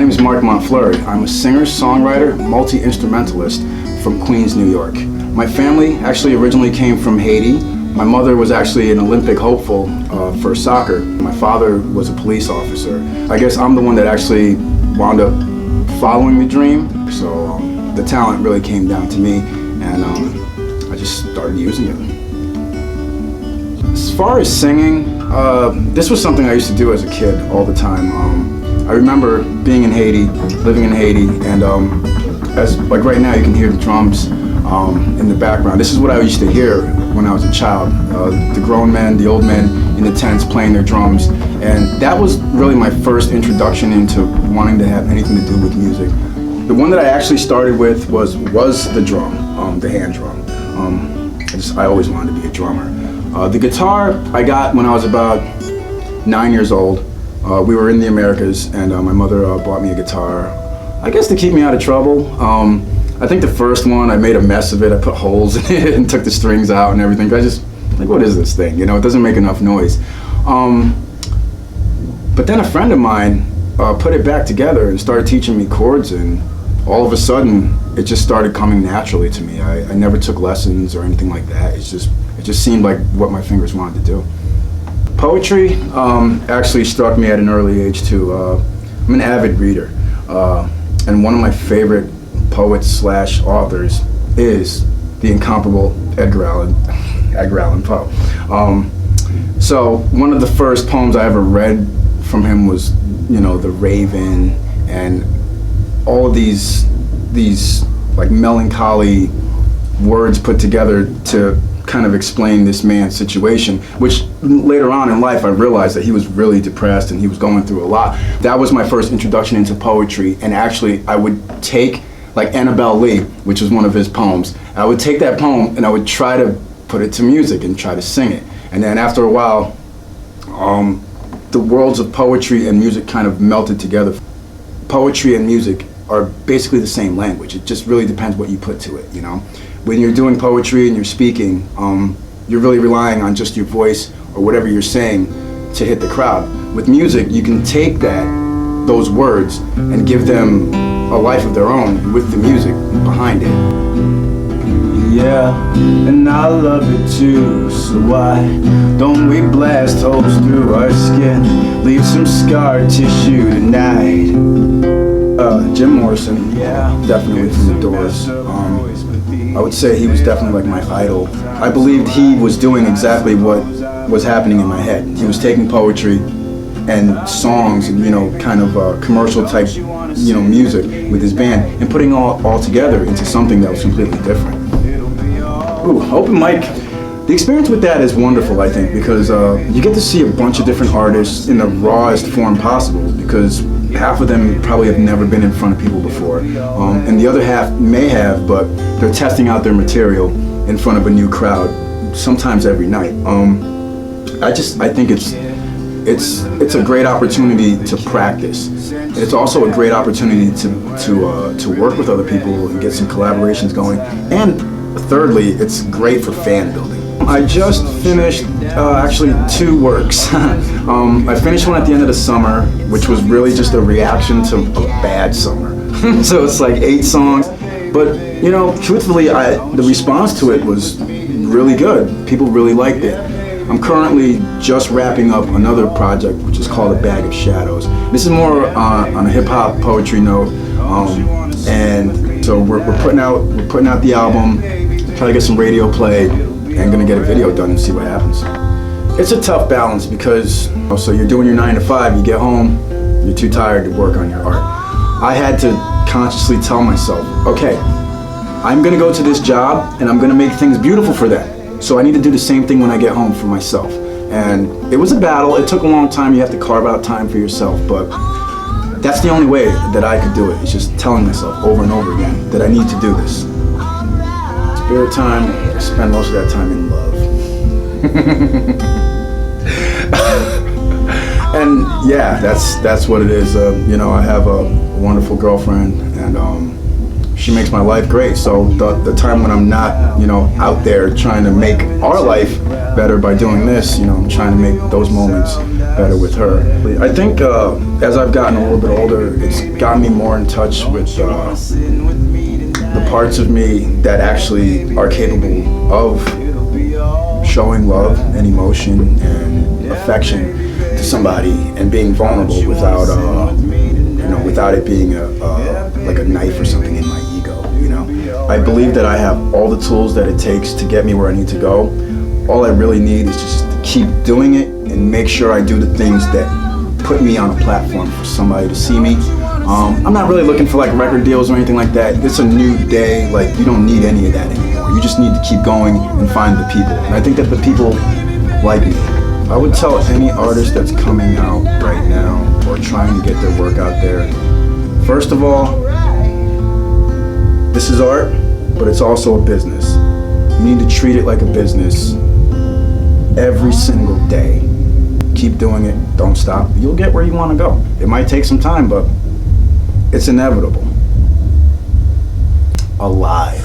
name is Marc Montfleury. I'm a singer, songwriter, multi-instrumentalist from Queens, New York. My family actually originally came from Haiti. My mother was actually an Olympic hopeful for soccer. My father was a police officer. I guess I'm the one that actually wound up following the dream. So the talent really came down to me, and I just started using it. As far as singing, this was something I used to do as a kid all the time. I remember being in Haiti, living in Haiti, and like right now you can hear the drums in the background. This is what I used to hear when I was a child. The grown men, the old men in the tents playing their drums. And that was really my first introduction into wanting to have anything to do with music. The one that I actually started with was the drum, the hand drum. I always wanted to be a drummer. The guitar I got when I was about 9 years old. We were in the Americas, and my mother bought me a guitar, I guess to keep me out of trouble. I think the first one, I made a mess of it. I put holes in it and took the strings out and everything. I just, like, what is this thing? You know, it doesn't make enough noise. But then a friend of mine put it back together and started teaching me chords, and all of a sudden, it just started coming naturally to me. I never took lessons or anything like that. It just seemed like what my fingers wanted to do. Poetry actually struck me at an early age too. I'm an avid reader, and one of my favorite poets/authors is the incomparable Edgar Allan Poe. So one of the first poems I ever read from him was, you know, The Raven, and all of these like melancholy words put together to kind of explain this man's situation, which later on in life I realized that he was really depressed and he was going through a lot. That was my first introduction into poetry, and actually I would take, like, Annabelle Lee, which was one of his poems, I would take that poem and I would try to put it to music and try to sing it. And then after a while, the worlds of poetry and music kind of melted together. Poetry and music are basically the same language. It just really depends what you put to it, you know? When you're doing poetry and you're speaking, you're really relying on just your voice or whatever you're saying to hit the crowd. With music, you can take those words and give them a life of their own with the music behind it. Yeah, and I love it too, so why don't we blast holes through our skin, leave some scar tissue tonight? Jim Morrison, yeah, definitely from the Doors. I would say he was definitely like my idol. I believed he was doing exactly what was happening in my head. He was taking poetry and songs and, you know, kind of commercial type, you know, music with his band and putting all together into something that was completely different. Ooh, open mic. The experience with that is wonderful, I think, because you get to see a bunch of different artists in the rawest form possible, because half of them probably have never been in front of people before, and the other half may have, but they're testing out their material in front of a new crowd, sometimes every night. I think it's a great opportunity to practice. It's also a great opportunity to work with other people and get some collaborations going. And thirdly, it's great for fan building. I just finished actually 2 works. I finished one at the end of the summer, which was really just a reaction to a bad summer. So it's like 8 songs, but, you know, truthfully, the response to it was really good. People really liked it. I'm currently just wrapping up another project, which is called A Bag of Shadows. This is more on a hip-hop poetry note, and so we're putting out the album, try to get some radio play, and gonna get a video done and see what happens. It's a tough balance because, so you're doing your 9 to 5, you get home, you're too tired to work on your art. I had to consciously tell myself, okay, I'm gonna go to this job and I'm gonna make things beautiful for them. So I need to do the same thing when I get home for myself. And it was a battle. It took a long time. You have to carve out time for yourself, but that's the only way that I could do it. It's just telling myself over and over again that I need to do this. Spare time, I spend most of that time in love. And yeah, that's what it is. You know, I have a wonderful girlfriend, and she makes my life great. So the time when I'm not, you know, out there trying to make our life better by doing this, you know, I'm trying to make those moments better with her. I think as I've gotten a little bit older, it's gotten me more in touch with the parts of me that actually are capable of showing love and emotion and affection to somebody and being vulnerable without without it being like a knife or something in my ego. I believe that I have all the tools that it takes to get me where I need to go. All I really need is just to keep doing it and make sure I do the things that put me on a platform for somebody to see me. I'm not really looking for like record deals or anything like that. It's a new day. Like, you don't need any of that anymore. You just need to keep going and find the people. And I think that the people like me. I would tell any artist that's coming out right now or trying to get their work out there, first of all, this is art, but it's also a business. You need to treat it like a business every single day. Keep doing it, don't stop. You'll get where you want to go. It might take some time, but it's inevitable. Alive.